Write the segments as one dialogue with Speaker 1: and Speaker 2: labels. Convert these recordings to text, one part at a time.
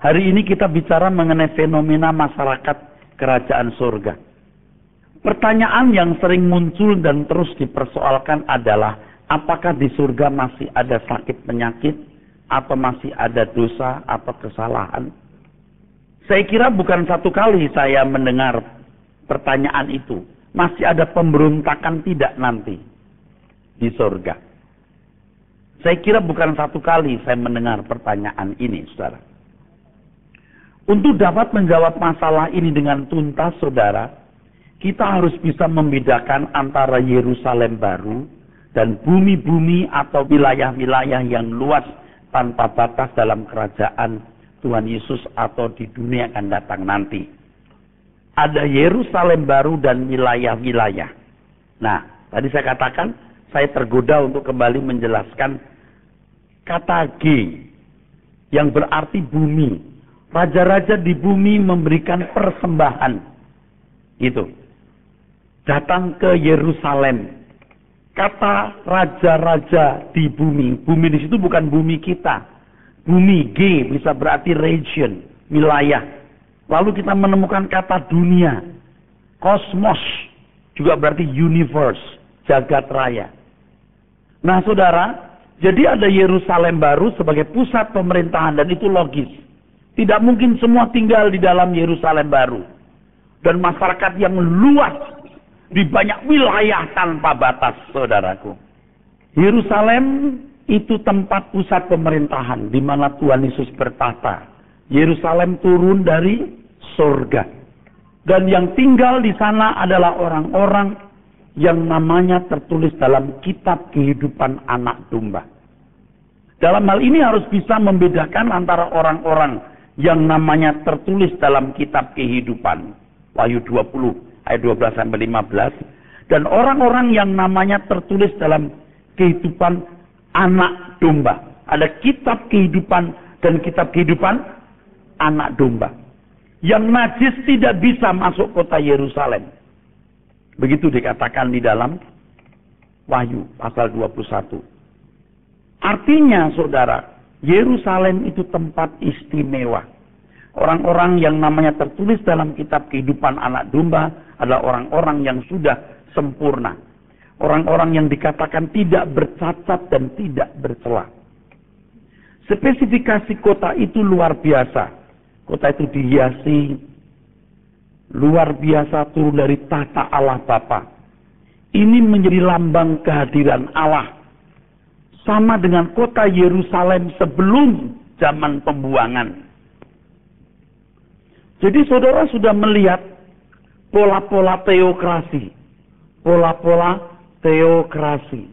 Speaker 1: Hari ini kita bicara mengenai fenomena masyarakat kerajaan surga. Pertanyaan yang sering muncul dan terus dipersoalkan adalah, apakah di surga masih ada sakit penyakit, atau masih ada dosa atau kesalahan? Saya kira bukan satu kali saya mendengar pertanyaan itu. Masih ada pemberontakan tidak nanti di surga? Saya kira bukan satu kali saya mendengar pertanyaan ini, saudara. Untuk dapat menjawab masalah ini dengan tuntas, saudara, kita harus bisa membedakan antara Yerusalem baru dan bumi-bumi atau wilayah-wilayah yang luas tanpa batas dalam kerajaan Tuhan Yesus atau di dunia akan datang nanti. Ada Yerusalem baru dan wilayah-wilayah. Nah, tadi saya katakan, saya tergoda untuk kembali menjelaskan kata G yang berarti bumi. Raja-raja di bumi memberikan persembahan. Itu. Datang ke Yerusalem. Kata raja-raja di bumi. Bumi di situ bukan bumi kita. Bumi G bisa berarti region, wilayah. Lalu kita menemukan kata dunia. Kosmos juga berarti universe, jagat raya. Nah, saudara, jadi ada Yerusalem baru sebagai pusat pemerintahan dan itu logis. Tidak mungkin semua tinggal di dalam Yerusalem baru. Dan masyarakat yang luas di banyak wilayah tanpa batas, saudaraku. Yerusalem itu tempat pusat pemerintahan di mana Tuhan Yesus bertata. Yerusalem turun dari surga. Dan yang tinggal di sana adalah orang-orang yang namanya tertulis dalam kitab kehidupan anak domba. Dalam hal ini harus bisa membedakan antara orang-orang yang namanya tertulis dalam kitab kehidupan, Wahyu 20 ayat 12 sampai 15, dan orang-orang yang namanya tertulis dalam kehidupan anak domba. Ada kitab kehidupan dan kitab kehidupan anak domba. Yang najis tidak bisa masuk kota Yerusalem. Begitu dikatakan di dalam Wahyu pasal 21. Artinya, saudara, Yerusalem itu tempat istimewa. Orang-orang yang namanya tertulis dalam kitab kehidupan anak domba adalah orang-orang yang sudah sempurna. Orang-orang yang dikatakan tidak bercacat dan tidak bercela. Spesifikasi kota itu luar biasa. Kota itu dihiasi luar biasa turun dari tahta Allah Bapa. Ini menjadi lambang kehadiran Allah. Sama dengan kota Yerusalem sebelum zaman pembuangan. Jadi saudara sudah melihat pola-pola teokrasi. Pola-pola teokrasi.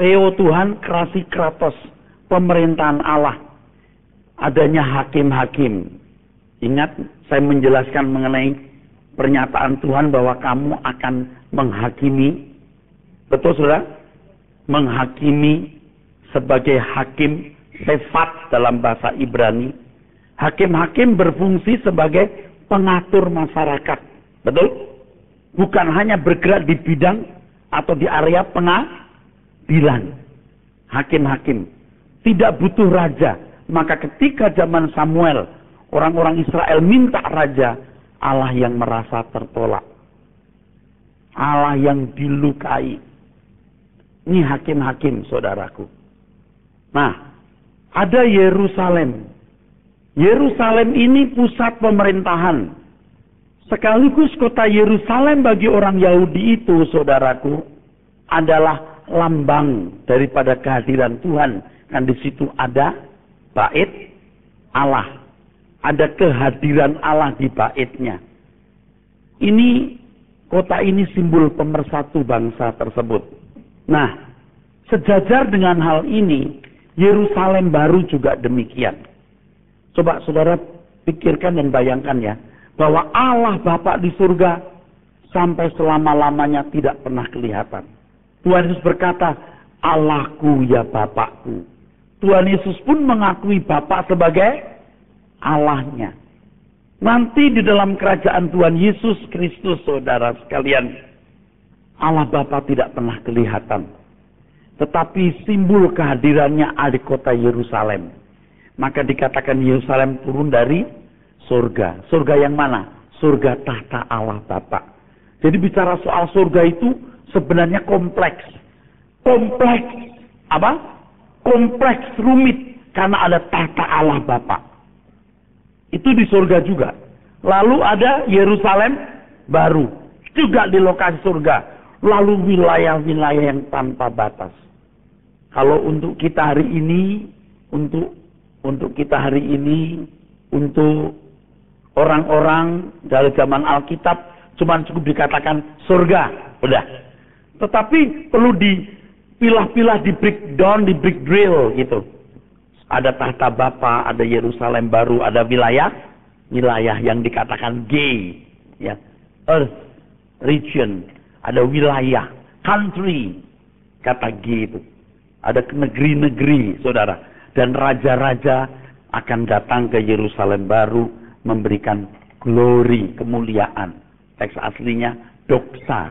Speaker 1: Teo Tuhan, krasi kratos. Pemerintahan Allah. Adanya hakim-hakim. Ingat, saya menjelaskan mengenai pernyataan Tuhan bahwa kamu akan menghakimi. Betul, saudara? Menghakimi sebagai hakim sefat dalam bahasa Ibrani. Hakim-hakim berfungsi sebagai pengatur masyarakat. Betul? Bukan hanya bergerak di bidang atau di area pengadilan. Hakim-hakim. Tidak butuh raja. Maka ketika zaman Samuel, orang-orang Israel minta raja, Allah yang merasa tertolak. Allah yang dilukai. Ini hakim-hakim, saudaraku. Nah, ada Yerusalem. Yerusalem ini pusat pemerintahan. Sekaligus kota Yerusalem bagi orang Yahudi itu, saudaraku, adalah lambang daripada kehadiran Tuhan. Kan di situ ada bait Allah. Ada kehadiran Allah di baitnya. Kota ini simbol pemersatu bangsa tersebut. Nah, sejajar dengan hal ini, Yerusalem baru juga demikian. Coba saudara pikirkan dan bayangkan ya, bahwa Allah Bapa di surga sampai selama-lamanya tidak pernah kelihatan. Tuhan Yesus berkata, Allahku ya Bapakku. Tuhan Yesus pun mengakui Bapa sebagai Allahnya. Nanti di dalam kerajaan Tuhan Yesus Kristus, saudara sekalian, Allah Bapa tidak pernah kelihatan. Tetapi simbol kehadirannya ada di kota Yerusalem. Maka dikatakan Yerusalem turun dari surga. Surga yang mana? Surga tahta Allah Bapa. Jadi bicara soal surga itu sebenarnya kompleks. Kompleks. Apa? Kompleks, rumit. Karena ada tahta Allah Bapa. Itu di surga juga. Lalu ada Yerusalem baru. Juga di lokasi surga. Lalu wilayah-wilayah yang tanpa batas. Kalau untuk kita hari ini, untuk orang-orang dari zaman Alkitab, cuma cukup dikatakan surga, udah. Tetapi perlu dipilah-pilah, di breakdown, di break drill gitu. Ada tahta Bapa, ada Yerusalem baru, ada wilayah yang dikatakan G, ya, earth, region, ada wilayah, country, kata G itu. Ada negeri-negeri, saudara. Dan raja-raja akan datang ke Yerusalem baru memberikan glory, kemuliaan. Teks aslinya doksa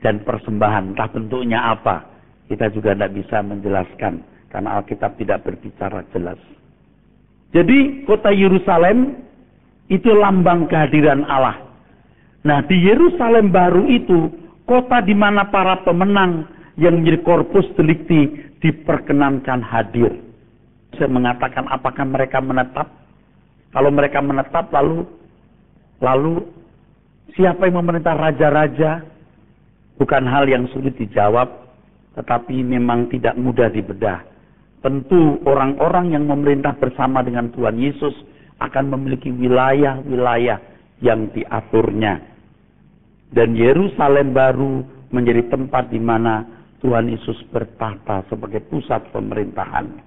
Speaker 1: dan persembahan. Entah bentuknya apa. Kita juga tidak bisa menjelaskan. Karena Alkitab tidak berbicara jelas. Jadi kota Yerusalem itu lambang kehadiran Allah. Nah, di Yerusalem baru itu kota di mana para pemenang yang menjadi korpus delikti diperkenankan hadir. Saya mengatakan apakah mereka menetap? Kalau mereka menetap lalu siapa yang memerintah raja-raja? Bukan hal yang sulit dijawab, tetapi memang tidak mudah dibedah. Tentu orang-orang yang memerintah bersama dengan Tuhan Yesus akan memiliki wilayah-wilayah yang diaturnya. Dan Yerusalem baru menjadi tempat di mana Tuhan Yesus bertahta sebagai pusat pemerintahan.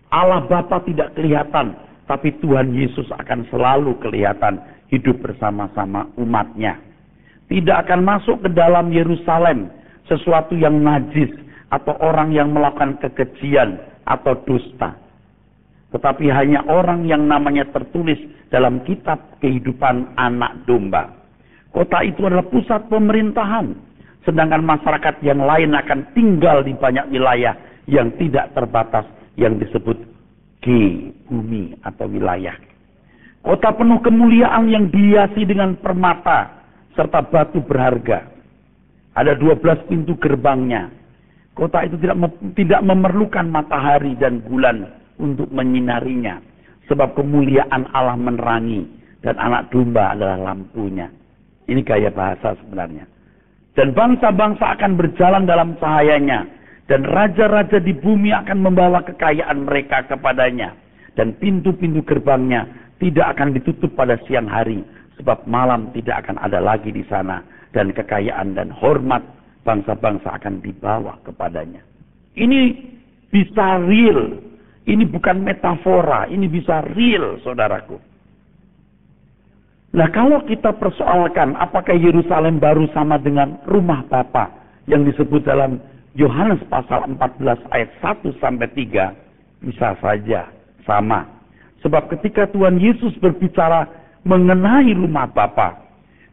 Speaker 1: Allah Bapa tidak kelihatan, tapi Tuhan Yesus akan selalu kelihatan hidup bersama-sama umatnya. Tidak akan masuk ke dalam Yerusalem sesuatu yang najis atau orang yang melakukan kekejian atau dusta. Tetapi hanya orang yang namanya tertulis dalam kitab kehidupan anak domba. Kota itu adalah pusat pemerintahan. Sedangkan masyarakat yang lain akan tinggal di banyak wilayah yang tidak terbatas, yang disebut G, bumi atau wilayah. Kota penuh kemuliaan yang dihiasi dengan permata serta batu berharga. Ada 12 pintu gerbangnya. Kota itu tidak memerlukan matahari dan bulan untuk menyinarinya. Sebab kemuliaan Allah menerangi dan anak domba adalah lampunya. Ini gaya bahasa sebenarnya. Dan bangsa-bangsa akan berjalan dalam cahayanya. Dan raja-raja di bumi akan membawa kekayaan mereka kepadanya. Dan pintu-pintu gerbangnya tidak akan ditutup pada siang hari. Sebab malam tidak akan ada lagi di sana. Dan kekayaan dan hormat bangsa-bangsa akan dibawa kepadanya. Ini bisa real. Ini bukan metafora. Ini bisa real, saudaraku. Nah, kalau kita persoalkan apakah Yerusalem baru sama dengan rumah Bapa yang disebut dalam Yohanes pasal 14 ayat 1 sampai 3, bisa saja sama. Sebab ketika Tuhan Yesus berbicara mengenai rumah Bapa,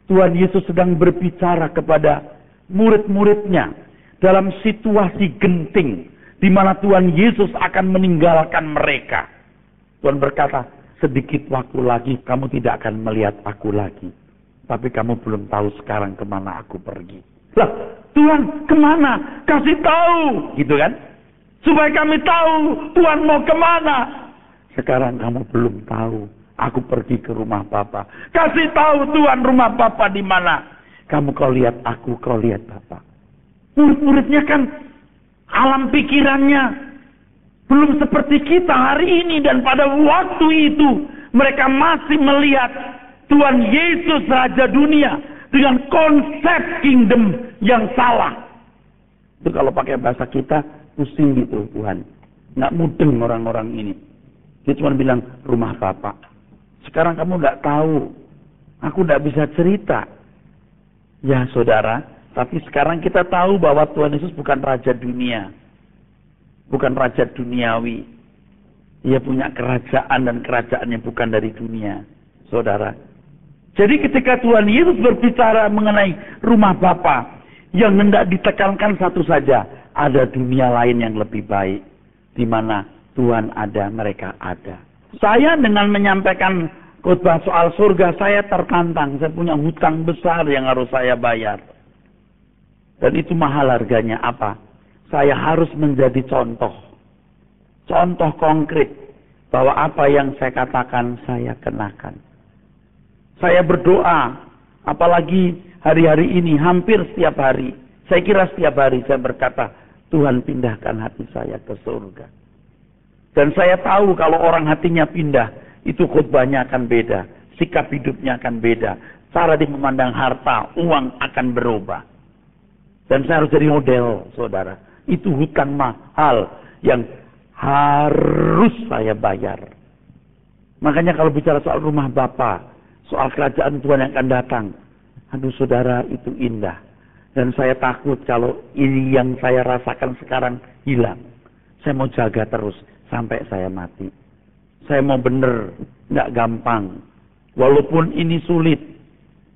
Speaker 1: Tuhan Yesus sedang berbicara kepada murid-muridnya dalam situasi genting di mana Tuhan Yesus akan meninggalkan mereka. Tuhan berkata, sedikit waktu lagi kamu tidak akan melihat aku lagi. Tapi kamu belum tahu sekarang kemana aku pergi. Lah, Tuhan kemana? Kasih tahu. Gitu kan? Supaya kami tahu Tuhan mau kemana. Sekarang kamu belum tahu. Aku pergi ke rumah Bapa. Kasih tahu Tuhan rumah Bapa di mana. Kamu kau lihat aku, kau lihat Bapa. Murid-muridnya kan alam pikirannya belum seperti kita hari ini, dan pada waktu itu mereka masih melihat Tuhan Yesus Raja Dunia dengan konsep kingdom yang salah. Itu kalau pakai bahasa kita pusing gitu Tuhan. Nggak mudeng orang-orang ini. Dia cuma bilang rumah Bapa. Sekarang kamu nggak tahu. Aku nggak bisa cerita. Ya saudara, tapi sekarang kita tahu bahwa Tuhan Yesus bukan Raja Dunia. Bukan raja duniawi. Ia punya kerajaan dan kerajaannya bukan dari dunia. Saudara. Jadi ketika Tuhan Yesus berbicara mengenai rumah Bapa, yang hendak ditekankan satu saja. Ada dunia lain yang lebih baik. Di mana Tuhan ada, mereka ada. Saya dengan menyampaikan khotbah soal surga, saya tertantang. Saya punya hutang besar yang harus saya bayar. Dan itu mahal harganya apa? Saya harus menjadi contoh. Contoh konkret. Bahwa apa yang saya katakan, saya kenakan. Saya berdoa. Apalagi hari-hari ini, hampir setiap hari. Saya kira setiap hari saya berkata, Tuhan pindahkan hati saya ke surga. Dan saya tahu kalau orang hatinya pindah, itu khotbahnya akan beda. Sikap hidupnya akan beda. Cara dia memandang harta, uang akan berubah. Dan saya harus jadi model, saudara. Itu hutang mahal yang harus saya bayar. Makanya kalau bicara soal rumah Bapa, soal kerajaan Tuhan yang akan datang. Aduh saudara, itu indah. Dan saya takut kalau ini yang saya rasakan sekarang hilang. Saya mau jaga terus sampai saya mati. Saya mau benar, nggak gampang. Walaupun ini sulit,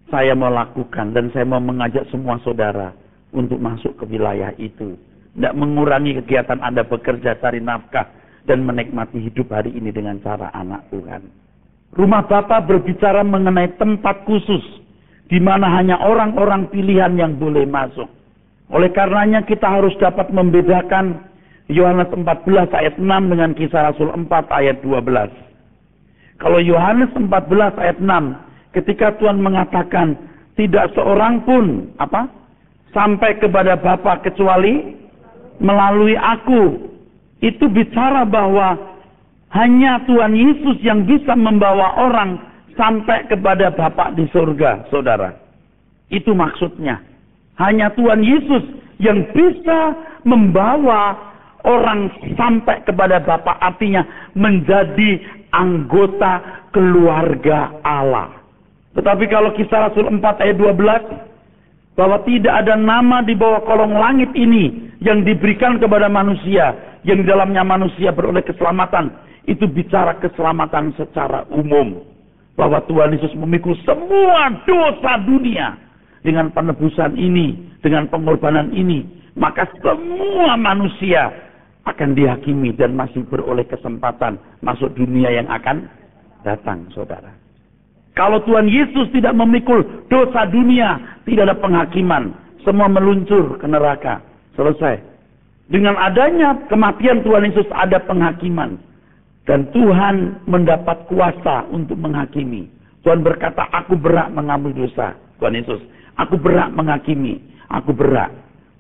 Speaker 1: saya mau lakukan. Dan saya mau mengajak semua saudara untuk masuk ke wilayah itu. Nggak mengurangi kegiatan Anda bekerja, cari nafkah, dan menikmati hidup hari ini dengan cara anak Tuhan. Rumah Bapa berbicara mengenai tempat khusus, di mana hanya orang-orang pilihan yang boleh masuk. Oleh karenanya kita harus dapat membedakan Yohanes 14 ayat 6 dengan Kisah Rasul 4 ayat 12. Kalau Yohanes 14 ayat 6, ketika Tuhan mengatakan tidak seorang pun sampai kepada Bapa kecuali melalui aku. Itu bicara bahwa hanya Tuhan Yesus yang bisa membawa orang sampai kepada Bapa di surga, saudara. Itu maksudnya. Hanya Tuhan Yesus yang bisa membawa orang sampai kepada Bapa, artinya menjadi anggota keluarga Allah. Tetapi kalau Kisah Rasul 4 ayat 12, bahwa tidak ada nama di bawah kolong langit ini yang diberikan kepada manusia, yang di dalamnya manusia beroleh keselamatan. Itu bicara keselamatan secara umum. Bahwa Tuhan Yesus memikul semua dosa dunia. Dengan penebusan ini, dengan pengorbanan ini, maka semua manusia akan dihakimi dan masih beroleh kesempatan masuk dunia yang akan datang, saudara. Kalau Tuhan Yesus tidak memikul dosa dunia, tidak ada penghakiman. Semua meluncur ke neraka. Selesai. Dengan adanya kematian Tuhan Yesus ada penghakiman. Dan Tuhan mendapat kuasa untuk menghakimi. Tuhan berkata, aku berhak mengambil dosa. Tuhan Yesus, aku berhak menghakimi. Aku berhak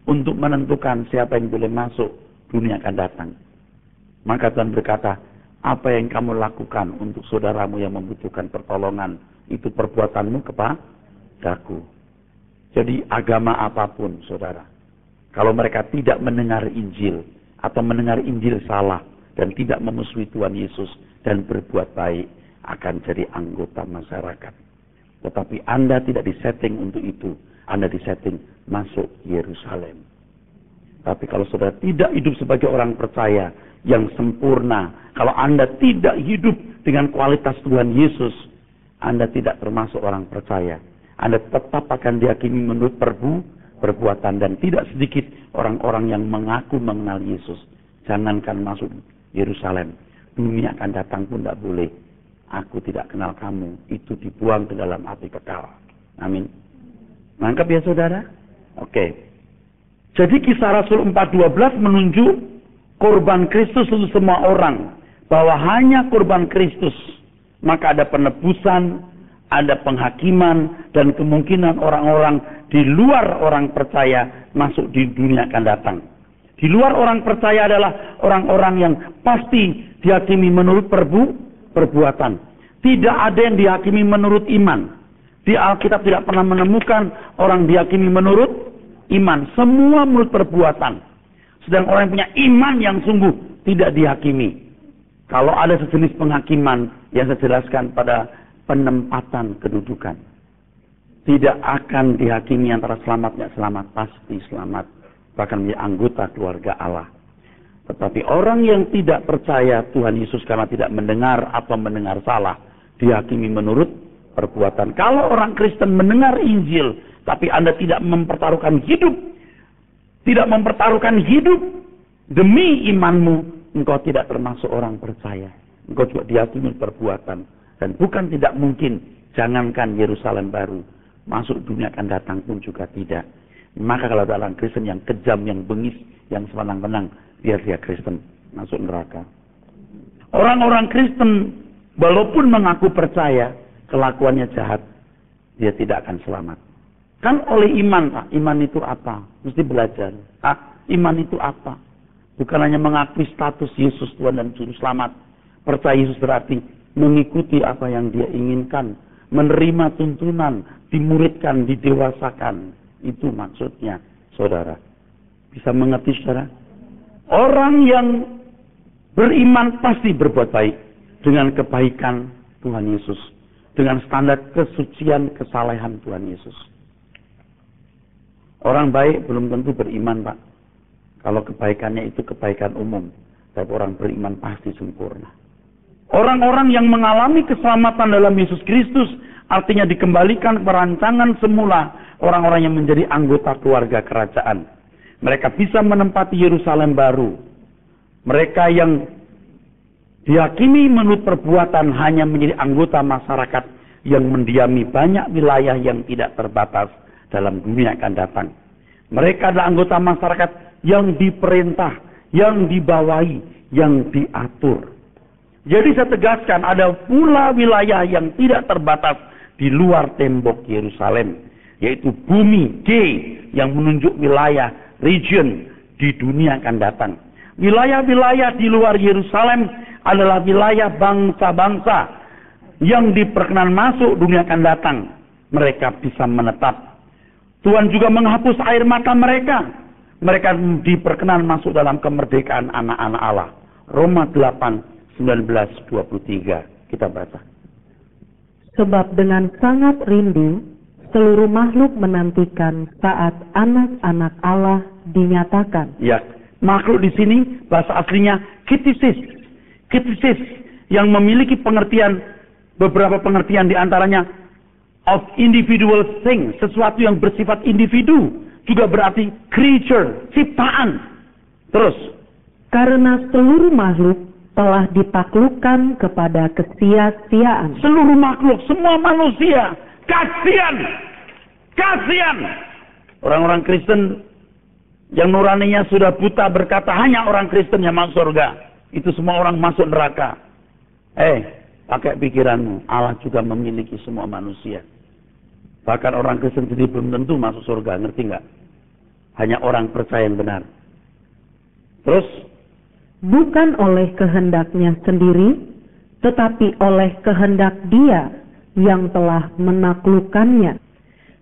Speaker 1: untuk menentukan siapa yang boleh masuk. Dunia akan datang. Maka Tuhan berkata, apa yang kamu lakukan untuk saudaramu yang membutuhkan pertolongan, itu perbuatanmu kepadaku. Jadi agama apapun, saudara, kalau mereka tidak mendengar Injil, atau mendengar Injil salah, dan tidak memusuhi Tuhan Yesus, dan berbuat baik, akan jadi anggota masyarakat. Tetapi Anda tidak disetting untuk itu. Anda disetting masuk Yerusalem. Tapi kalau saudara tidak hidup sebagai orang percaya yang sempurna, kalau Anda tidak hidup dengan kualitas Tuhan Yesus, Anda tidak termasuk orang percaya. Anda tetap akan dihakimi menurut perbuatan, dan tidak sedikit orang-orang yang mengaku mengenal Yesus. Jangankan masuk Yerusalem, dunia akan datang pun tidak boleh. Aku tidak kenal kamu, itu dibuang ke dalam api kekal. Amin. Nangkep ya saudara? Oke. Jadi Kisah Rasul 4:12 menunjuk korban Kristus untuk semua orang. Bahwa hanya korban Kristus. Maka ada penebusan, ada penghakiman, dan kemungkinan orang-orang di luar orang percaya masuk di dunia akan datang. Di luar orang percaya adalah orang-orang yang pasti dihakimi menurut perbuatan. Tidak ada yang dihakimi menurut iman. Di Alkitab tidak pernah menemukan orang dihakimi menurut iman, semua menurut perbuatan. Sedang orang yang punya iman yang sungguh tidak dihakimi. Kalau ada sejenis penghakiman yang saya jelaskan pada penempatan kedudukan, tidak akan dihakimi antara selamat tidak selamat, pasti selamat, bahkan menjadi anggota keluarga Allah. Tetapi orang yang tidak percaya Tuhan Yesus karena tidak mendengar atau mendengar salah, dihakimi menurut perbuatan. Kalau orang Kristen mendengar Injil, tapi Anda tidak mempertaruhkan hidup, demi imanmu, engkau tidak termasuk orang percaya. engkau juga dihakimi perbuatan. Dan bukan tidak mungkin, jangankan Yerusalem baru, masuk dunia akan datang pun juga tidak. Maka kalau ada orang Kristen yang kejam, yang bengis, yang semenang-menang, biar dia Kristen, masuk neraka. Orang-orang Kristen, walaupun mengaku percaya, kelakuannya jahat, dia tidak akan selamat. Kan oleh iman, Pak. Iman itu apa? Mesti belajar. Iman itu apa? Bukan hanya mengakui status Yesus Tuhan dan Juru Selamat. Percaya Yesus berarti mengikuti apa yang dia inginkan. Menerima tuntunan, dimuridkan, didewasakan. Itu maksudnya, saudara. Bisa mengerti, saudara? Orang yang beriman pasti berbuat baik. Dengan kebaikan Tuhan Yesus. Dengan standar kesucian, kesalehan Tuhan Yesus. Orang baik belum tentu beriman, Pak. Kalau kebaikannya itu kebaikan umum. Tapi orang beriman pasti sempurna. Orang-orang yang mengalami keselamatan dalam Yesus Kristus, artinya dikembalikan ke rancangan semula, orang-orang yang menjadi anggota keluarga kerajaan. Mereka bisa menempati Yerusalem baru. Mereka yang dihakimi menurut perbuatan hanya menjadi anggota masyarakat yang mendiami banyak wilayah yang tidak terbatas dalam dunia akan datang. Mereka adalah anggota masyarakat yang diperintah, yang dibawahi, yang diatur. Jadi saya tegaskan, ada pula wilayah yang tidak terbatas di luar tembok Yerusalem, yaitu bumi G yang menunjuk wilayah, region di dunia akan datang. Wilayah-wilayah di luar Yerusalem adalah wilayah bangsa-bangsa yang diperkenan masuk dunia akan datang. Mereka bisa menetap. Tuhan juga menghapus air mata mereka. Mereka diperkenan masuk dalam kemerdekaan anak-anak Allah. Roma 8:19-23. Kita baca.
Speaker 2: Sebab dengan sangat rindu, seluruh makhluk menantikan saat anak-anak Allah dinyatakan.
Speaker 1: Ya, makhluk di sini bahasa aslinya kitisis. Kitisis yang memiliki pengertian, beberapa pengertian diantaranya of individual thing, sesuatu yang bersifat individu, juga berarti creature, ciptaan. Terus,
Speaker 2: karena seluruh makhluk telah ditaklukkan kepada kesia-siaan.
Speaker 1: Seluruh makhluk, semua manusia, kasihan. Orang-orang Kristen yang nuraninya sudah buta berkata hanya orang Kristen yang masuk surga. Itu semua orang masuk neraka. Pakai pikiranmu, Allah juga memiliki semua manusia. Bahkan orang Kristen sendiri belum tentu masuk surga, ngerti nggak? Hanya orang percaya yang benar. Terus,
Speaker 2: bukan oleh kehendaknya sendiri, tetapi oleh kehendak Dia yang telah menaklukkannya.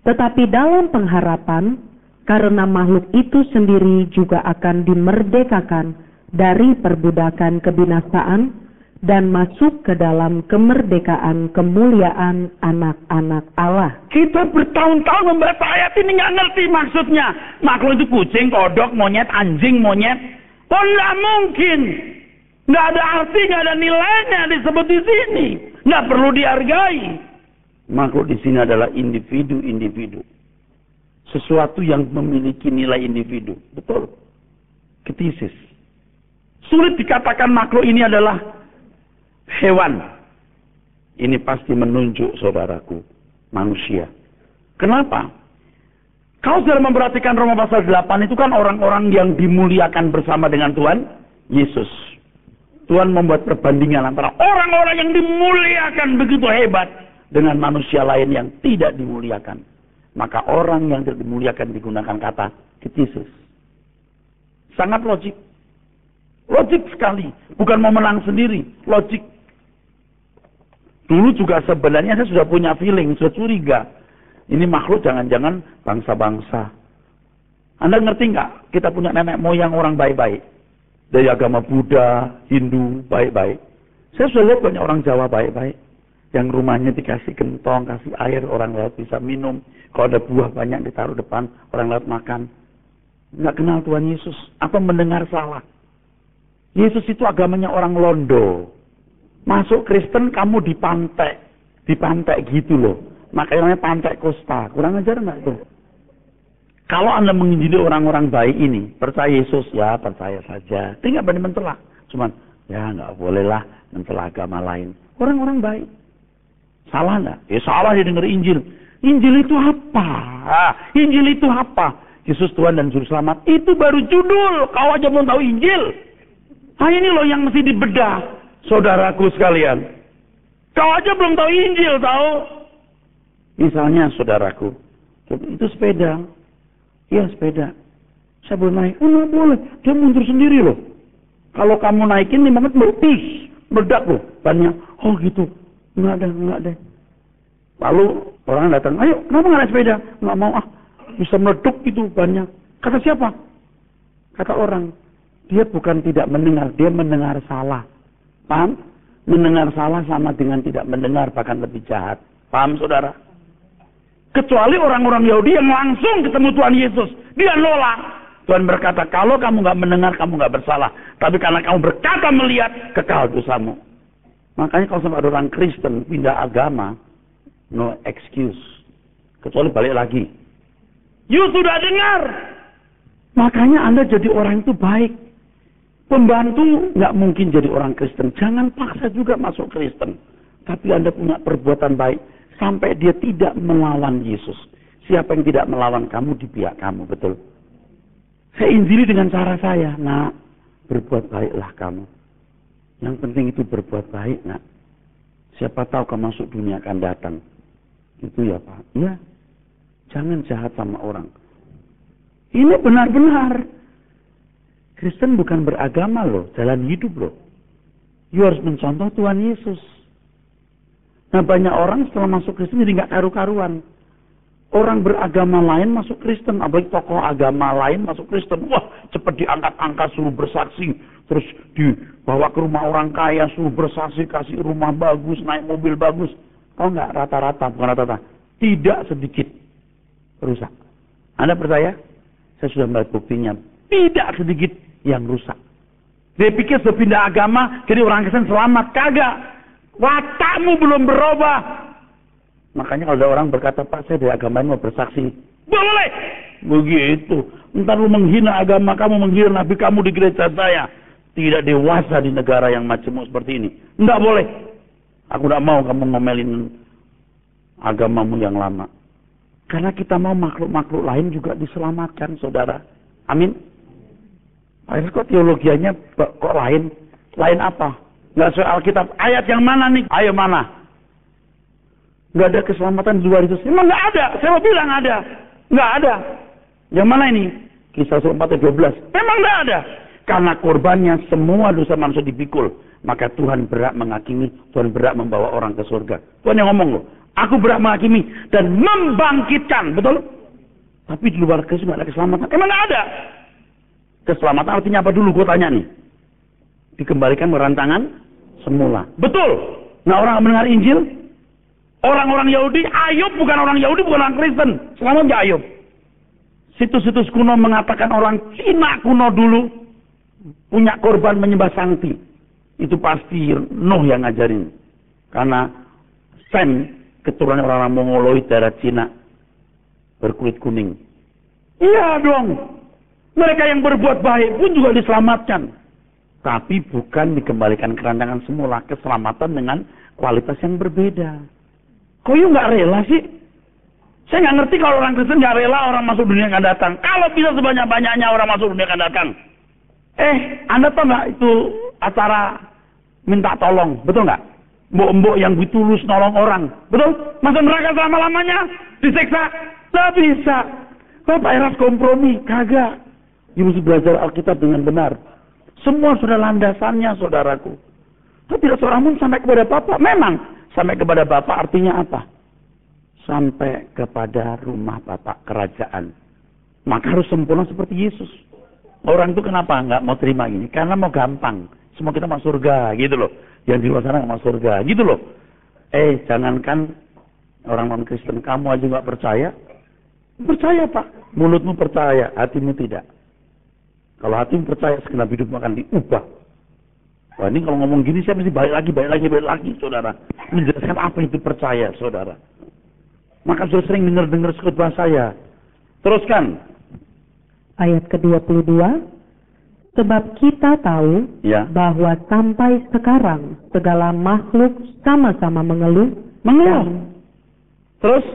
Speaker 2: Tetapi dalam pengharapan, karena makhluk itu sendiri juga akan dimerdekakan dari perbudakan kebinasaan dan masuk ke dalam kemerdekaan kemuliaan anak-anak Allah.
Speaker 1: Kita bertahun-tahun membaca ayat ini nggak ngerti maksudnya. Makhluk itu kucing, kodok, monyet, anjing, monyet. Oh, nggak mungkin. Nggak ada arti, nggak ada nilainya disebut di sini. Nggak perlu dihargai. Makhluk di sini adalah individu-individu. Sesuatu yang memiliki nilai individu. Betul. Ketisis. Sulit dikatakan makhluk ini adalah hewan. Ini pasti menunjuk, saudaraku, manusia. Kenapa? Kalau sudah memperhatikan Roma pasal 8 itu kan orang-orang yang dimuliakan bersama dengan Tuhan Yesus. Tuhan membuat perbandingan antara orang-orang yang dimuliakan begitu hebat dengan manusia lain yang tidak dimuliakan. Maka orang yang tidak dimuliakan digunakan kata ketisis. Sangat logik. Logik sekali. Bukan mau menang sendiri. Logik. Dulu juga sebenarnya saya sudah punya feeling, sudah curiga. Ini makhluk jangan-jangan bangsa-bangsa. Anda ngerti nggak? Kita punya nenek moyang orang baik-baik. Dari agama Buddha, Hindu, baik-baik. Saya sudah lihat banyak orang Jawa baik-baik. Yang rumahnya dikasih gentong, kasih air, orang lewat bisa minum. Kalau ada buah banyak ditaruh depan, orang lewat makan. Nggak kenal Tuhan Yesus. Apa mendengar salah? Yesus itu agamanya orang Londo. Masuk Kristen kamu dipantek. Dipantek gitu loh. Makanya namanya pantek Kosta. Kurang ajar nggak itu? Kalau Anda menginjili orang-orang baik ini, percaya Yesus, ya percaya saja. Tidak berani mentelak. Cuman, Ya nggak bolehlah mencela agama lain. Orang-orang baik. Salah nggak? Ya salah dia dengar Injil. Injil itu apa? Injil itu apa? Yesus Tuhan dan Juru Selamat. Itu baru judul. Kau aja belum tahu Injil. Ini loh yang mesti dibedah. Saudaraku sekalian. Kau aja belum tahu Injil, tahu? Misalnya saudaraku. Itu sepeda. Iya sepeda. Saya boleh naik. Oh nggak boleh. Dia mundur sendiri loh. Kalau kamu naikin 5 menit meledak loh. Bannya. Oh gitu. Enggak ada. Lalu orang datang. Ayo kenapa nggak naik sepeda? Nggak mau Bisa meleduk gitu banyak. Kata siapa? Kata orang. Dia bukan tidak mendengar. Dia mendengar salah. Paham? Mendengar salah sama dengan tidak mendengar. Bahkan lebih jahat. Paham saudara? Kecuali orang-orang Yahudi yang langsung ketemu Tuhan Yesus. Dia nolak. Tuhan berkata, kalau kamu nggak mendengar, kamu nggak bersalah. Tapi karena kamu berkata melihat, kekal dosamu. Makanya kalau sama orang Kristen pindah agama, no excuse. Kecuali balik lagi. You sudah dengar. Makanya Anda jadi orang itu baik. Pembantu nggak mungkin jadi orang Kristen. Jangan paksa juga masuk Kristen. Tapi Anda punya perbuatan baik. Sampai dia tidak melawan Yesus. Siapa yang tidak melawan kamu di pihak kamu, betul? Saya injili dengan cara saya. Nah, berbuat baiklah kamu. Yang penting itu berbuat baik, nak. Siapa tahu kamu masuk dunia akan datang. Itu ya Pak. Ya. Jangan jahat sama orang. Ini benar-benar. Kristen bukan beragama loh. Jalan hidup loh. You harus mencontoh Tuhan Yesus. Nah banyak orang setelah masuk Kristen jadi nggak karu-karuan. Orang beragama lain masuk Kristen. Apalagi tokoh agama lain masuk Kristen. Wah cepat diangkat-angkat suruh bersaksi. Terus dibawa ke rumah orang kaya suruh bersaksi. Kasih rumah bagus, naik mobil bagus. Oh nggak rata-rata, bukan rata-rata. Tidak sedikit rusak. Anda percaya? Saya sudah melihat buktinya. Tidak sedikit yang rusak. Dia pikir sudah pindah agama, jadi orang Kristen selamat. Kagak. Watakmu belum berubah. Makanya kalau ada orang berkata, Pak saya dari agama ini mau bersaksi. Boleh. Begitu. Entar lu menghina agama kamu, menghina nabi kamu di gereja saya. Tidak dewasa di negara yang macammu seperti ini. Enggak boleh. Aku tidak mau kamu ngomelin agamamu yang lama. Karena kita mau makhluk-makhluk lain juga diselamatkan, saudara. Amin. Pak kok teologianya kok lain? Lain apa? Nggak soal Alkitab. Ayat yang mana nih? Ayo mana? Nggak ada keselamatan di luar Yesus. Memang nggak ada. Saya mau bilang ada. Nggak ada. Yang mana ini? Kisah 4 ayat 12. Memang nggak ada. Karena korbannya semua dosa manusia dipikul. Maka Tuhan berhak menghakimi. Tuhan berhak membawa orang ke surga. Tuhan yang ngomong loh. Aku berhak menghakimi dan membangkitkan. Betul? Tapi di luar Kristus nggak ada keselamatan. Emang nggak ada. Keselamatan artinya apa dulu? Gue tanya nih. Dikembalikan merantangan semula. Betul. Nah orang mendengar Injil. Orang-orang Yahudi. Ayub bukan orang Yahudi, bukan orang Kristen. Selamat ya Ayub. Situs-situs kuno mengatakan orang Cina kuno dulu punya korban menyembah sangti. Itu pasti Nuh yang ngajarin. Karena Sem keturunan orang Mongoloid darah Cina berkulit kuning. Iya dong. Mereka yang berbuat baik pun juga diselamatkan. Tapi bukan dikembalikan ke rancangan semula. Keselamatan dengan kualitas yang berbeda. Kok you nggak rela sih? Saya nggak ngerti kalau orang Kristen nggak rela orang masuk dunia akan datang. Kalau bisa sebanyak-banyaknya orang masuk dunia akan datang. Anda tahu nggak itu acara minta tolong, betul nggak? Mbok-mbok yang ditulus nolong orang, betul? Masuk neraka selama-lamanya, disiksa, nggak bisa. Bapak Eras kompromi, kagak. You mesti belajar Alkitab dengan benar. Semua sudah landasannya, saudaraku. Tapi tidak seorang pun sampai kepada Bapa. Memang, sampai kepada Bapa artinya apa? Sampai kepada rumah Bapa, kerajaan. Maka harus sempurna seperti Yesus. Orang itu kenapa nggak mau terima ini? Karena mau gampang. Semua kita masuk surga, gitu loh. Yang di luar sana nggak masuk surga, gitu loh. Jangankan orang non-Kristen, kamu aja nggak percaya. Percaya Pak. Mulutmu percaya, hatimu tidak. Kalau hatimu percaya, segenap hidupmu akan diubah. Wah ini kalau ngomong gini, saya mesti balik lagi, saudara. Menjelaskan apa itu percaya, saudara. Maka sudah sering dengar khotbah saya. Teruskan.
Speaker 2: Ayat ke-22. Sebab kita tahu
Speaker 1: Ya.
Speaker 2: bahwa sampai sekarang segala makhluk sama-sama mengeluh dan
Speaker 1: Terus,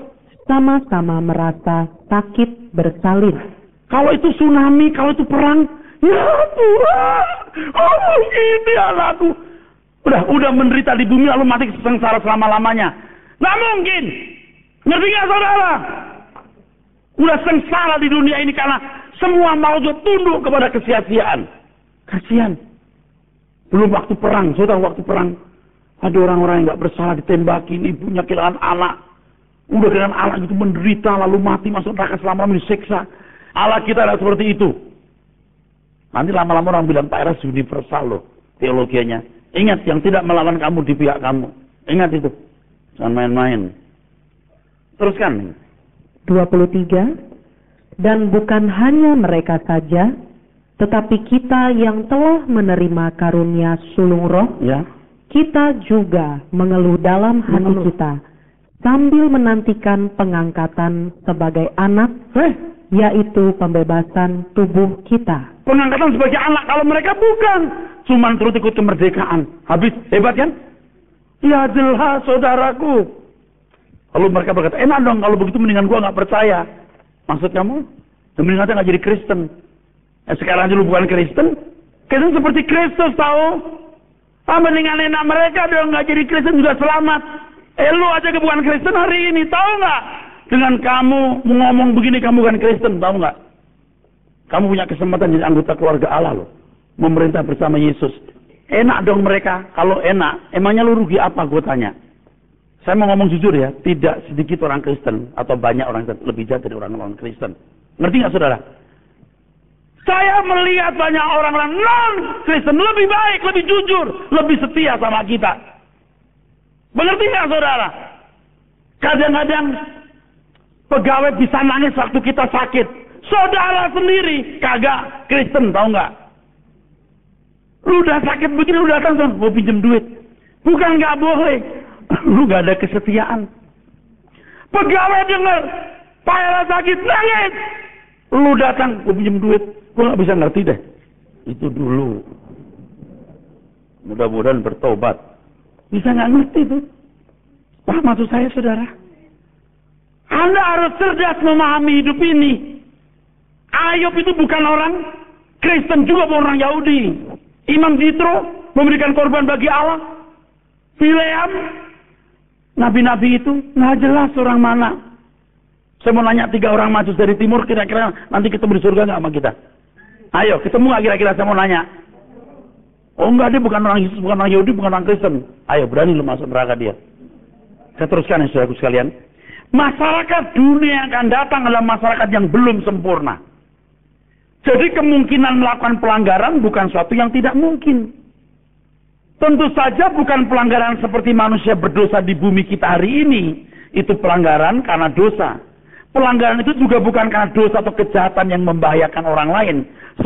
Speaker 2: sama-sama merasa sakit bersalin.
Speaker 1: kalau itu tsunami, kalau itu perang, ya Tuhan, oh ini anakku. Udah menderita di bumi lalu mati sengsara selama-lamanya. Nggak mungkin. Ngerti nggak saudara? Udah sengsara di dunia ini karena semua makhluk tunduk kepada kesia-siaan. Kasihan. Belum waktu perang, saudara, waktu perang. Ada orang-orang yang nggak bersalah ditembakin, ibunya kehilangan anak. Udah dengan anak itu menderita lalu mati masuk neraka selama-lamanya disiksa. Allah kita adalah seperti itu. Nanti lama-lama orang bilang Pak Eras universal loh teologianya. Ingat, yang tidak melawan kamu di pihak kamu. Ingat itu. Jangan main-main. Teruskan.
Speaker 2: 23. Dan bukan hanya mereka saja, tetapi kita yang telah menerima karunia sulung roh,
Speaker 1: Ya.
Speaker 2: kita juga mengeluh dalam hati kita, sambil menantikan pengangkatan sebagai anak, yaitu pembebasan tubuh kita.
Speaker 1: Pengangkatan sebagai anak, kalau mereka bukan. Cuman terus ikut kemerdekaan. Habis, hebat kan? Ya jelas saudaraku. Lalu mereka berkata, enak dong kalau begitu mendingan gua nggak percaya. Maksud kamu? Mendingan aja nggak jadi Kristen. Sekarang aja lu bukan Kristen. Kristen seperti Kristus tahu. Mendingan enak mereka dong nggak jadi Kristen juga selamat. Lu aja bukan Kristen hari ini, tahu nggak? Dengan kamu ngomong begini kamu bukan Kristen, tahu nggak? Kamu punya kesempatan jadi anggota keluarga Allah loh. Memerintah bersama Yesus. Enak dong mereka. Kalau enak, emangnya lu rugi apa gue tanya? Saya mau ngomong jujur ya, tidak sedikit orang Kristen atau banyak orang Kristen lebih jahat dari orang-orang Kristen. Ngerti nggak saudara? Saya melihat banyak orang-orang non-Kristen lebih baik, lebih jujur, lebih setia sama kita. Mengerti nggak saudara? Kadang-kadang pegawai bisa nangis waktu kita sakit. Saudara sendiri kagak Kristen, tahu nggak? Lu udah sakit begini, lu datang mau pinjem duit. Bukan nggak boleh. Lu gak ada kesetiaan. Pegawai dengar Pak Ella sakit, nangis. Lu datang, gue pinjem duit. Gue gak bisa ngerti deh. Itu dulu. Mudah-mudahan bertobat. Bisa gak ngerti tuh. Paham maksud saya saudara? Anda harus cerdas memahami hidup ini. Ayub itu bukan orang Kristen, juga bukan orang Yahudi. Imam Jitro memberikan korban bagi Allah. Bileam, nabi-nabi itu nggak jelas orang mana. Saya mau nanya 3 orang majus dari timur, kira-kira nanti ketemu di surga nggak sama kita? Ayo, ketemu nggak kira-kira? Saya mau nanya. Oh enggak, dia bukan orang Yesus, bukan orang Yahudi, bukan orang Kristen. Ayo, berani lu masuk neraka dia. Saya teruskan ya saudaraku sekalian. Masyarakat dunia yang akan datang adalah masyarakat yang belum sempurna. Jadi kemungkinan melakukan pelanggaran bukan suatu yang tidak mungkin. Tentu saja bukan pelanggaran seperti manusia berdosa di bumi kita hari ini. Itu pelanggaran karena dosa. Pelanggaran itu juga bukan karena dosa atau kejahatan yang membahayakan orang lain.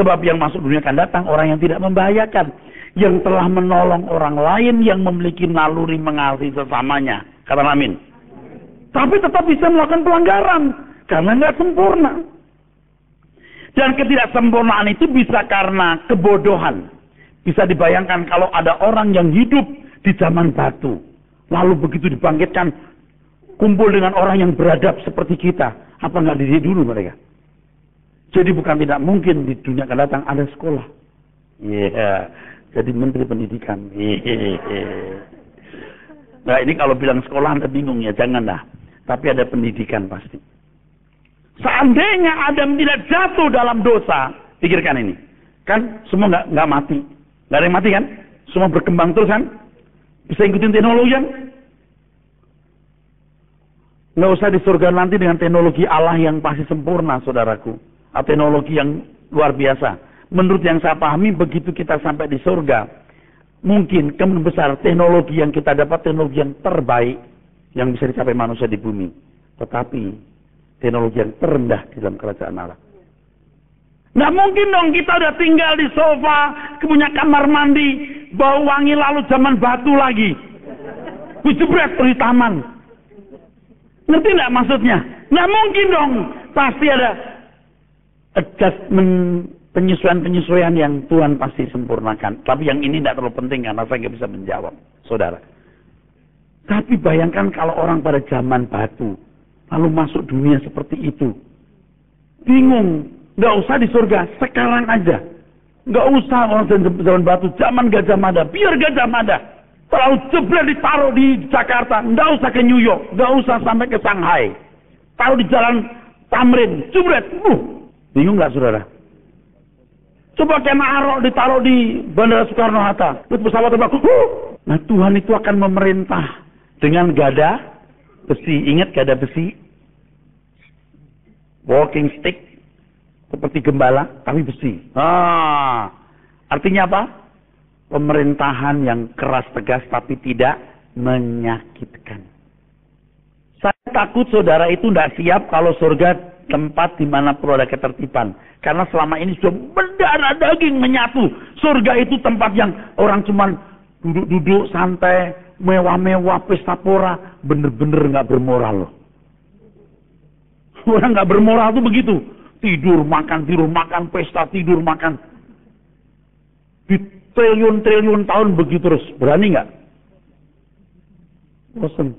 Speaker 1: Sebab yang masuk dunia akan datang orang yang tidak membahayakan. Yang telah menolong orang lain yang memiliki naluri mengasihi sesamanya. Kata amin. Tapi tetap bisa melakukan pelanggaran. Karena nggak sempurna. Dan ketidaksempurnaan itu bisa karena kebodohan. Bisa dibayangkan kalau ada orang yang hidup di zaman batu. Lalu begitu dibangkitkan, kumpul dengan orang yang beradab seperti kita. Apa nggak dididik dulu mereka? Jadi bukan tidak mungkin di dunia akan datang ada sekolah. Jadi menteri pendidikan. Nah ini kalau bilang sekolah Anda bingung ya, janganlah. Tapi ada pendidikan pasti. Seandainya Adam tidak jatuh dalam dosa, pikirkan ini. Kan semua nggak mati. Nggak ada yang mati kan? Semua berkembang terus kan? Bisa ikutin teknologi kan? Nggak usah di surga nanti dengan teknologi Allah yang pasti sempurna, saudaraku. Atau teknologi yang luar biasa. Menurut yang saya pahami, begitu kita sampai di surga, mungkin kemungkinan besar teknologi yang kita dapat teknologi yang terbaik yang bisa dicapai manusia di bumi. Tetapi teknologi yang terendah di dalam kerajaan Allah. Nggak mungkin dong kita udah tinggal di sofa, punya kamar mandi, bau wangi lalu zaman batu lagi. Jebret di taman. Ngerti nggak maksudnya? Nggak mungkin dong. Pasti ada adjustment penyesuaian-penyesuaian yang Tuhan pasti sempurnakan. Tapi yang ini tidak terlalu penting karena saya nggak bisa menjawab, saudara. Tapi bayangkan kalau orang pada zaman batu, lalu masuk dunia seperti itu. Bingung, nggak usah di surga, sekarang aja. Nggak usah orang zaman batu, zaman Gajah Mada, biar Gajah Mada. Terlalu jebret ditaruh di Jakarta, nggak usah ke New York, nggak usah sampai ke Shanghai. Taruh di jalan Tamrin, jebret, bingung nggak saudara? Coba kena arok ditaruh di Bandara Soekarno-Hatta, terus pesawat terbang, Nah Tuhan itu akan memerintah dengan gada besi, ingat gada besi? Walking stick, seperti gembala, tapi besi. Artinya apa? Pemerintahan yang keras tegas tapi tidak menyakitkan. Saya takut saudara itu tidak siap kalau surga tempat di mana perlu ada ketertiban. Karena selama ini sudah berdarah daging menyatu. Surga itu tempat yang orang cuma duduk-duduk santai, mewah-mewah, pesta pora, bener-bener nggak bermoral loh. Orang nggak bermoral tuh begitu. Tidur, makan, pesta, tidur, makan. Di triliun-triliun tahun begitu terus. Berani nggak? Bosan.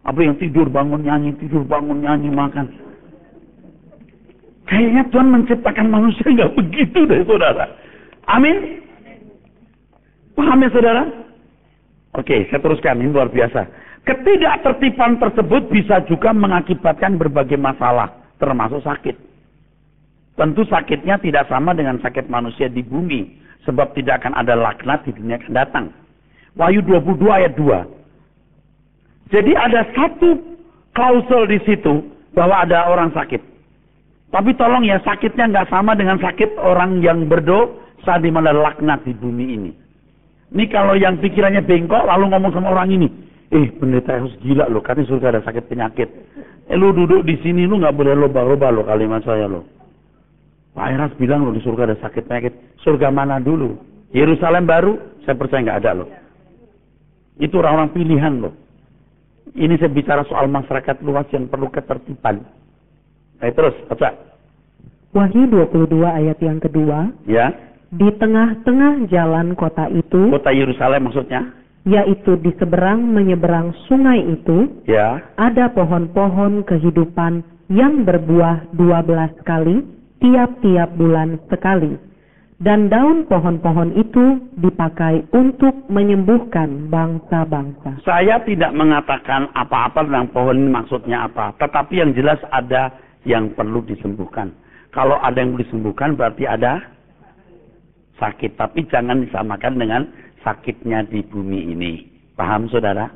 Speaker 1: Apa yang tidur, bangun, nyanyi, makan. Kayaknya Tuhan menciptakan manusia nggak begitu deh saudara. Amin. Paham ya saudara? Oke, saya teruskan, ini luar biasa. Ketidaktertiban tersebut bisa juga mengakibatkan berbagai masalah, termasuk sakit. Tentu sakitnya tidak sama dengan sakit manusia di bumi, sebab tidak akan ada laknat di dunia akan datang. Wahyu 22 ayat 2. Jadi ada satu klausul di situ bahwa ada orang sakit. Tapi tolong ya, sakitnya nggak sama dengan sakit orang yang berdosa di mana laknat di bumi ini. Ini kalau yang pikirannya bengkok lalu ngomong sama orang ini, pendeta harus gila loh, katanya surga ada sakit penyakit. Lu duduk di sini lu nggak boleh loba-loba loh kalimat saya loh. Pak Eras bilang loh di surga ada sakit penyakit. Surga mana dulu? Yerusalem baru? Saya percaya nggak ada loh. Itu orang-orang pilihan loh. Ini saya bicara soal masyarakat luas yang perlu ketertiban. Terus baca.
Speaker 2: Wahyu 22 ayat yang kedua.
Speaker 1: Ya.
Speaker 2: Di tengah-tengah jalan kota itu.
Speaker 1: Kota Yerusalem maksudnya.
Speaker 2: Yaitu di seberang menyeberang sungai itu.
Speaker 1: Ya.
Speaker 2: Ada pohon-pohon kehidupan yang berbuah 12 kali. Tiap-tiap bulan sekali. Dan daun pohon-pohon itu dipakai untuk menyembuhkan bangsa-bangsa.
Speaker 1: Saya tidak mengatakan apa-apa tentang pohon ini maksudnya apa. Tetapi yang jelas ada yang perlu disembuhkan. Kalau ada yang perlu disembuhkan berarti ada sakit. Tapi jangan disamakan dengan sakitnya di bumi ini. Paham saudara?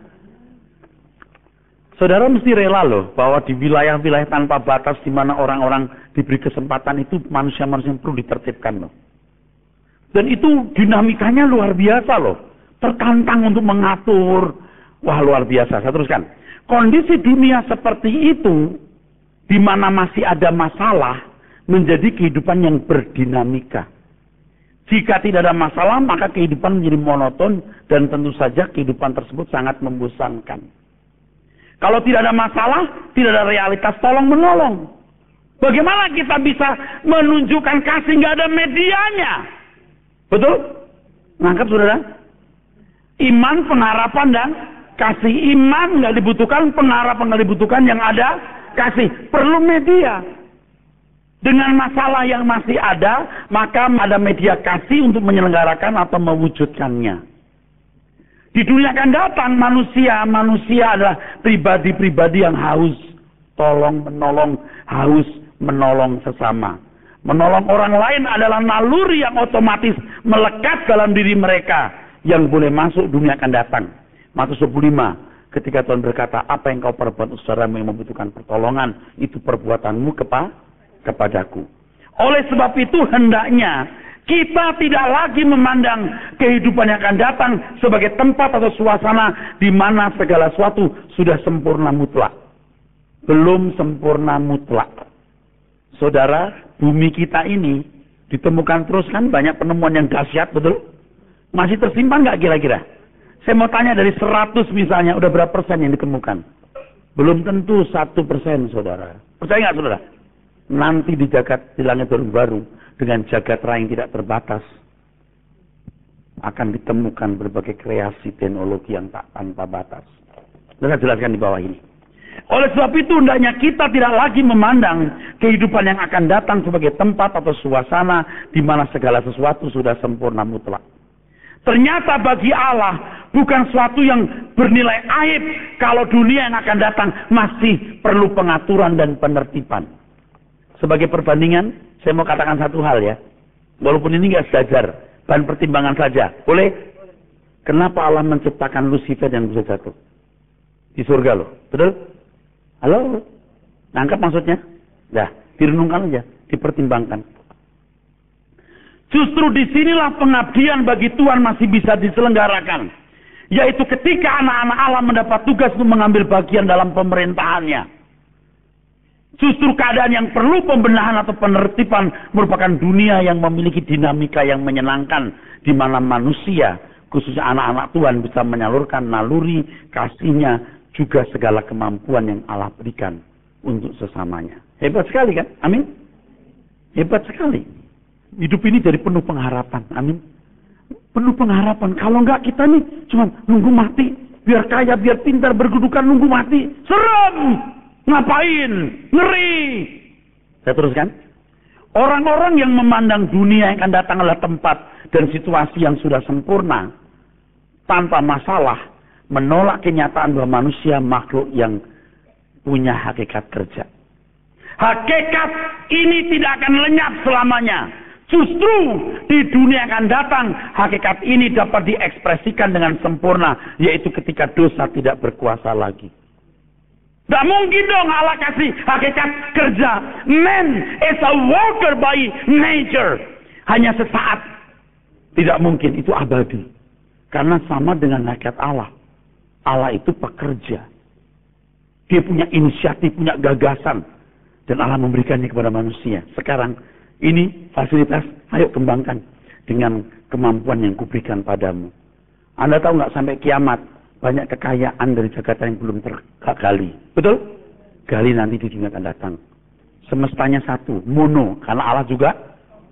Speaker 1: Saudara mesti rela loh bahwa di wilayah-wilayah tanpa batas di mana orang-orang diberi kesempatan itu manusia-manusia yang perlu ditertibkan loh. Dan itu dinamikanya luar biasa loh. Tertantang untuk mengatur. Wah luar biasa. Saya teruskan. Kondisi dunia seperti itu, di mana masih ada masalah, menjadi kehidupan yang berdinamika. Jika tidak ada masalah, maka kehidupan menjadi monoton dan tentu saja kehidupan tersebut sangat membosankan. Kalau tidak ada masalah, tidak ada realitas tolong-menolong. Bagaimana kita bisa menunjukkan kasih nggak ada medianya? Betul? Nangkep saudara? Iman, pengharapan, dan kasih. Iman nggak dibutuhkan, pengharapan nggak dibutuhkan, yang ada kasih. Perlu media. Dengan masalah yang masih ada, maka ada media kasih untuk menyelenggarakan atau mewujudkannya. Di dunia akan datang manusia adalah pribadi-pribadi yang haus tolong menolong, haus menolong sesama. Menolong orang lain adalah naluri yang otomatis melekat dalam diri mereka yang boleh masuk dunia akan datang. Matius 25, ketika Tuhan berkata, apa yang kau perbuat untuk saudaramu yang membutuhkan pertolongan, itu perbuatanmu kepadaku. Oleh sebab itu hendaknya kita tidak lagi memandang kehidupan yang akan datang sebagai tempat atau suasana di mana segala sesuatu sudah sempurna mutlak. Belum sempurna mutlak. Saudara, bumi kita ini ditemukan terus kan banyak penemuan yang dahsyat, betul? Masih tersimpan nggak kira-kira? Saya mau tanya dari 100 misalnya, udah berapa persen yang ditemukan? Belum tentu 1%, saudara. Percaya nggak saudara? nanti di langit baru dengan jagat raya yang tidak terbatas akan ditemukan berbagai kreasi teknologi yang tak tanpa batas. Saya jelaskan di bawah ini. Oleh sebab itu hendaknya kita tidak lagi memandang kehidupan yang akan datang sebagai tempat atau suasana di mana segala sesuatu sudah sempurna mutlak. Ternyata bagi Allah bukan suatu yang bernilai aib kalau dunia yang akan datang masih perlu pengaturan dan penertiban. Sebagai perbandingan, saya mau katakan satu hal ya. Walaupun ini nggak sejajar, bahan pertimbangan saja. Boleh? Kenapa Allah menciptakan Lucifer yang bisa jatuh? Di surga loh. Betul? Halo? Nangkap maksudnya? Dah, direnungkan aja, dipertimbangkan. Justru disinilah pengabdian bagi Tuhan masih bisa diselenggarakan. Yaitu ketika anak-anak Allah mendapat tugas untuk mengambil bagian dalam pemerintahannya. Justru keadaan yang perlu pembenahan atau penertiban merupakan dunia yang memiliki dinamika yang menyenangkan. Di mana manusia, khususnya anak-anak Tuhan, bisa menyalurkan naluri kasihnya, juga segala kemampuan yang Allah berikan untuk sesamanya. Hebat sekali kan? Amin? Hebat sekali. Hidup ini jadi penuh pengharapan. Amin. Penuh pengharapan. Kalau enggak kita nih cuma nunggu mati. Biar kaya, biar pintar, berkedudukan nunggu mati. Serem. Ngapain? Ngeri. Saya teruskan. Orang-orang yang memandang dunia yang akan datang adalah tempat dan situasi yang sudah sempurna. Tanpa masalah. Menolak kenyataan bahwa manusia makhluk yang punya hakikat kerja. Hakikat ini tidak akan lenyap selamanya. Justru di dunia yang akan datang, hakikat ini dapat diekspresikan dengan sempurna, yaitu ketika dosa tidak berkuasa lagi. Tidak mungkin dong Allah kasih hakikat kerja. Man is a worker by nature. Hanya sesaat. Tidak mungkin, itu abadi. Karena sama dengan hakikat Allah. Allah itu pekerja. Dia punya inisiatif, punya gagasan. Dan Allah memberikannya kepada manusia. Sekarang, ini fasilitas, ayo kembangkan. Dengan kemampuan yang kuberikan padamu. Anda tahu nggak sampai kiamat, banyak kekayaan dari Jakarta yang belum tergali. Betul? Gali nanti di dunia akan datang. Semestanya satu, mono. Karena Allah juga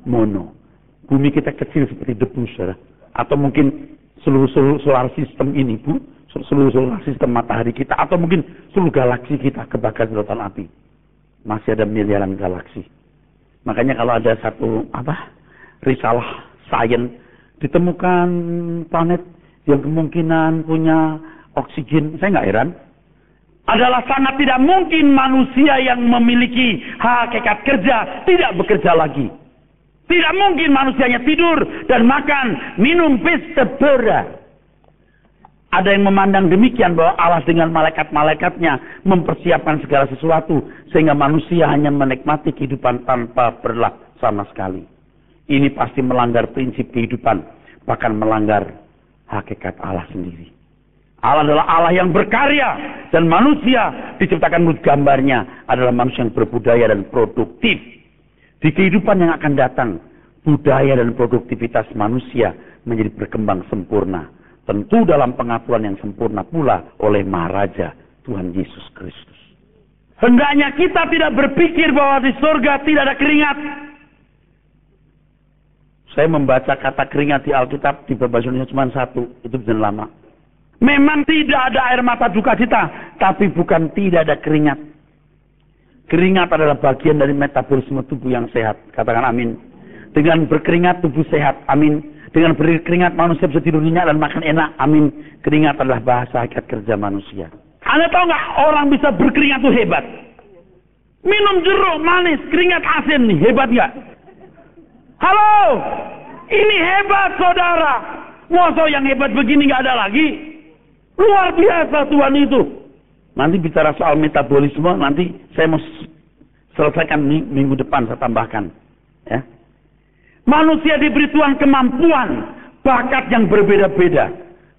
Speaker 1: mono. Bumi kita kecil seperti debu, saudara. Atau mungkin seluruh solar system ini, Bu. Seluruh solar sistem matahari kita, atau mungkin seluruh galaksi kita kebakar sedotan api. Masih ada miliaran galaksi. Makanya kalau ada satu risalah sains ditemukan planet yang kemungkinan punya oksigen, saya nggak heran. Adalah sangat tidak mungkin manusia yang memiliki hakikat kerja tidak bekerja lagi. Tidak mungkin manusianya tidur dan makan, minum pis tebera. Ada yang memandang demikian bahwa Allah dengan malaikat-malaikatnya mempersiapkan segala sesuatu sehingga manusia hanya menikmati kehidupan tanpa berlah sama sekali. Ini pasti melanggar prinsip kehidupan, bahkan melanggar hakikat Allah sendiri. Allah adalah Allah yang berkarya dan manusia diciptakan menurut gambarnya adalah manusia yang berbudaya dan produktif. Di kehidupan yang akan datang, budaya dan produktivitas manusia menjadi berkembang sempurna. Tentu dalam pengaturan yang sempurna pula oleh Maharaja Tuhan Yesus Kristus. Hendaknya kita tidak berpikir bahwa di surga tidak ada keringat. Saya membaca kata keringat di Alkitab di berbahasa Indonesia cuma satu. Itu benar lama. Memang tidak ada air mata duka cita. Tapi bukan tidak ada keringat. Keringat adalah bagian dari metabolisme tubuh yang sehat. Katakan amin. Dengan berkeringat tubuh sehat. Amin. Dengan berkeringat manusia bisa tidur nyenyak dan makan enak. Amin. Keringat adalah bahasa hakikat kerja manusia. Anda tahu nggak orang bisa berkeringat itu hebat? Minum jeruk manis, keringat asin nih, hebat nggak? Halo, ini hebat saudara. Masa yang hebat begini nggak ada lagi? Luar biasa Tuhan itu. Nanti bicara soal metabolisme, nanti saya mau selesaikan minggu depan, saya tambahkan. Ya. Manusia diberi Tuhan kemampuan, bakat yang berbeda-beda.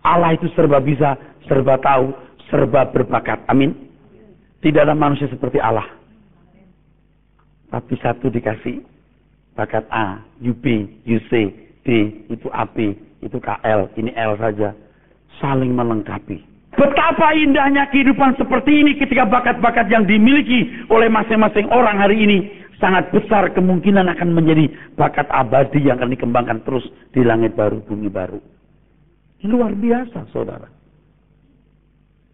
Speaker 1: Allah itu serba bisa, serba tahu, serba berbakat. Amin. Tidak ada manusia seperti Allah. Tapi satu dikasih bakat A, UB, UC, D, itu AP, itu KL, ini L saja. Saling melengkapi. Betapa indahnya kehidupan seperti ini ketika bakat-bakat yang dimiliki oleh masing-masing orang hari ini sangat besar kemungkinan akan menjadi bakat abadi yang akan dikembangkan terus di langit baru, bumi baru. Luar biasa, saudara.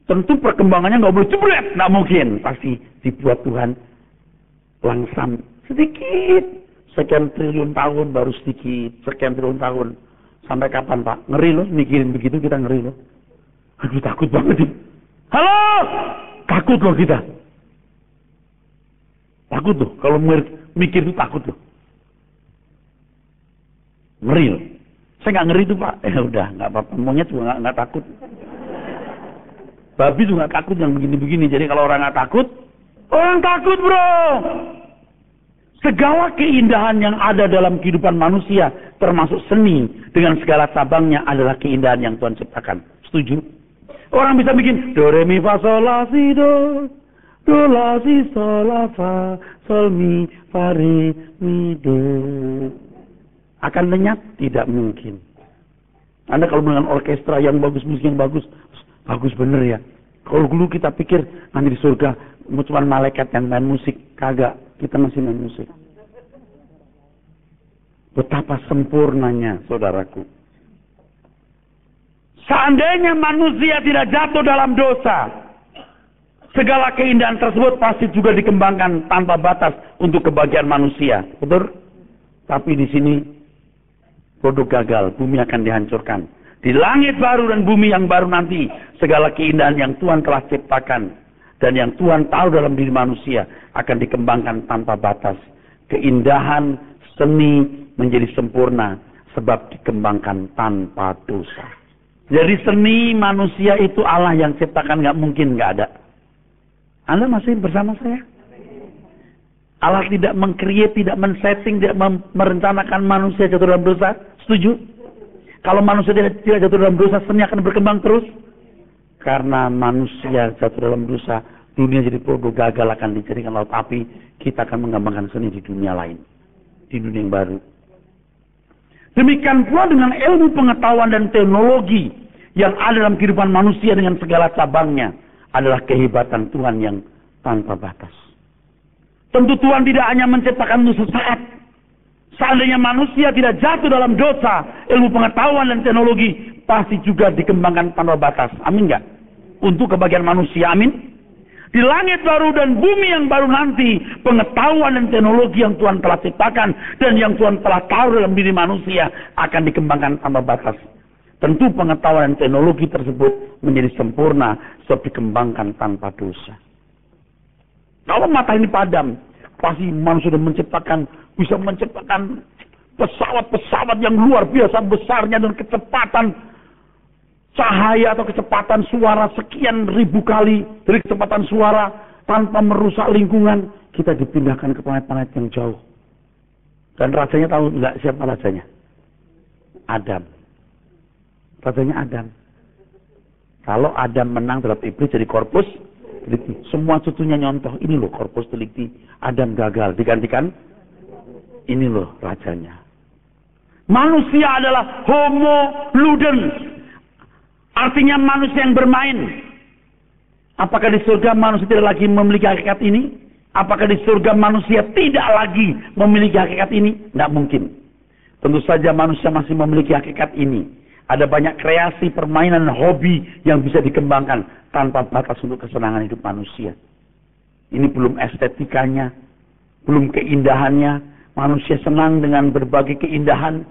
Speaker 1: Tentu perkembangannya nggak boleh jebret, nggak mungkin. Pasti dibuat Tuhan langsam, sedikit. Sekian triliun tahun baru sedikit, sekian triliun tahun. Sampai kapan, Pak? Ngeri loh, mikirin begitu kita ngeri loh. Aduh, takut banget nih. Halo! Takut loh kita. Takut loh, kalau mikir itu takut loh. Ngeri loh. Saya nggak ngeri itu, Pak. Udah, nggak apa-apa. Monyet juga nggak takut. Babi juga nggak takut yang begini-begini. Jadi kalau orang nggak takut, orang takut, bro. Segala keindahan yang ada dalam kehidupan manusia, termasuk seni dengan segala cabangnya adalah keindahan yang Tuhan ciptakan. Setuju? Orang bisa bikin do re mi fa sol la si do la si sol la fa sol mi fa re mi do. Akan lenyap? Tidak mungkin. Anda kalau dengan orkestra yang bagus, musik yang bagus, bagus bener ya. Kalau dulu kita pikir nanti di surga cuma malaikat yang main musik, kagak. Kita masih main musik. Betapa sempurnanya, saudaraku. Seandainya manusia tidak jatuh dalam dosa, segala keindahan tersebut pasti juga dikembangkan tanpa batas untuk kebahagiaan manusia. Betul? Tapi di sini produk gagal, bumi akan dihancurkan. Di langit baru dan bumi yang baru nanti, segala keindahan yang Tuhan telah ciptakan dan yang Tuhan tahu dalam diri manusia akan dikembangkan tanpa batas. Keindahan seni menjadi sempurna sebab dikembangkan tanpa dosa. Jadi seni manusia itu Allah yang ciptakan, nggak mungkin nggak ada. Anda masih bersama saya? Allah tidak meng-create, tidak men-setting, tidak merencanakan manusia jatuh dalam dosa. Setuju? Kalau manusia tidak jatuh dalam dosa, seni akan berkembang terus. Karena manusia jatuh dalam dosa, dunia jadi produk gagal, akan dijadikan laut api. Kita akan mengembangkan seni di dunia lain, di dunia yang baru. Demikian pula dengan ilmu pengetahuan dan teknologi yang ada dalam kehidupan manusia dengan segala cabangnya adalah kehebatan Tuhan yang tanpa batas. Tentu Tuhan tidak hanya menciptakan itu sesaat. Seandainya manusia tidak jatuh dalam dosa, ilmu pengetahuan dan teknologi pasti juga dikembangkan tanpa batas. Amin nggak? Untuk kebahagiaan manusia, amin. Di langit baru dan bumi yang baru nanti, pengetahuan dan teknologi yang Tuhan telah ciptakan dan yang Tuhan telah taruh dalam diri manusia akan dikembangkan tanpa batas. Tentu pengetahuan dan teknologi tersebut menjadi sempurna sebab dikembangkan tanpa dosa. Kalau mata ini padam, pasti manusia sudah bisa menciptakan pesawat-pesawat yang luar biasa besarnya dan kecepatan cahaya atau kecepatan suara sekian ribu kali dari kecepatan suara tanpa merusak lingkungan. Kita dipindahkan ke planet-planet yang jauh. Dan rajanya tahu nggak siapa rajanya? Adam. Rajanya Adam. Kalau Adam menang terhadap iblis jadi korpus delikti. Semua cucunya nyontoh. Ini loh korpus delikti. Adam gagal. Digantikan. Ini loh rajanya. Manusia adalah homo ludens. Artinya manusia yang bermain. Apakah di surga manusia tidak lagi memiliki hakikat ini? Apakah di surga manusia tidak lagi memiliki hakikat ini? Tidak mungkin. Tentu saja manusia masih memiliki hakikat ini. Ada banyak kreasi, permainan, hobi yang bisa dikembangkan tanpa batas untuk kesenangan hidup manusia. Ini belum estetikanya, belum keindahannya. Manusia senang dengan berbagai keindahan.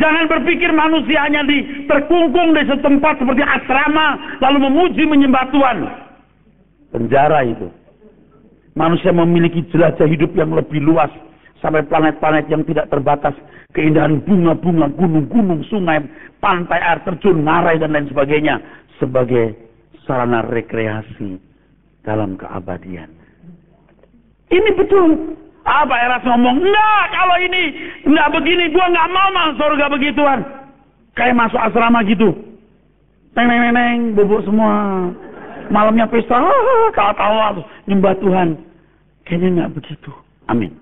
Speaker 1: Jangan berpikir manusia hanya terkungkung di setempat seperti asrama, lalu memuji menyembah Tuhan. Penjara itu. Manusia memiliki jelajah hidup yang lebih luas. Sampai planet-planet yang tidak terbatas. Keindahan bunga-bunga, gunung-gunung, sungai, pantai, air terjun, ngarai, dan lain sebagainya. Sebagai sarana rekreasi dalam keabadian. Ini betul. Apa Eras ngomong, enggak, kalau ini enggak begini, gua enggak mau masuk surga begituan. Kayak masuk asrama gitu. Neng, bubuk semua. Malamnya pesta, ketawa, nyembah Tuhan. Kayaknya enggak begitu. Amin.